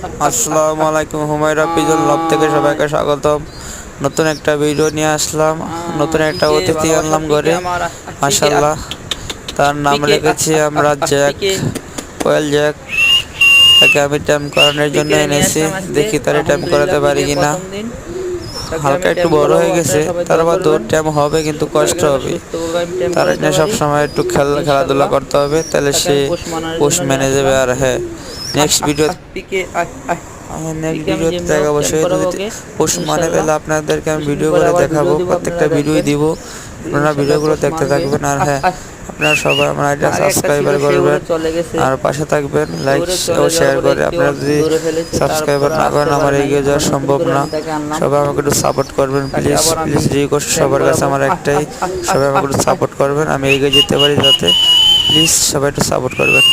আসসালামু আলাইকুম। হুমায়রা পিজন লব থেকে সবাইকে স্বাগতম। নতুন একটা ভিডিও নিয়ে আসলাম। নতুন একটা অতিথি আনলাম ঘরে, মাশাআল্লাহ। তার নাম রেখেছি আমরা জ্যাক, কোয়েল জ্যাক। তাকে আমি টাইম করানোর জন্য এনেছি, দেখি তার টাইম করাতে পারি কিনা। হালকা একটু বড় হয়ে গেছে, তারপর দৌড় টাইম হবে কিন্তু কষ্ট হবে। তার জন্য সবসময় একটু খেলাধুলা করতে হবে, তাহলে সে পোষ মেনে যাবে। আর হ্যাঁ, নেক্সট ভিডিওতে দেখাবো। সে যদি পোষ মানে তাহলে আপনাদেরকে আমি ভিডিও করে দেখাবো, প্রত্যেকটা ভিডিওই দিব। আপনারা ভিডিওগুলো দেখতে থাকবেন। আর হ্যাঁ, আপনারা সবাই আমার আইডিয়া সাবস্ক্রাইবার করবেন আর পাশে থাকবেন, লাইক ও শেয়ার করে। আপনারা যদি সাবস্ক্রাইবার না করেন আমার এগিয়ে যাওয়া সম্ভব না। সবাই আমাকে একটু সাপোর্ট করবেন প্লিজ প্লিজ। রিকোয়েস্ট সবার কাছে আমার একটাই, সবাই আমাকে একটু সাপোর্ট করবেন, আমি এগিয়ে যেতে পারি যাতে। প্লিজ সবাই একটু সাপোর্ট করবেন।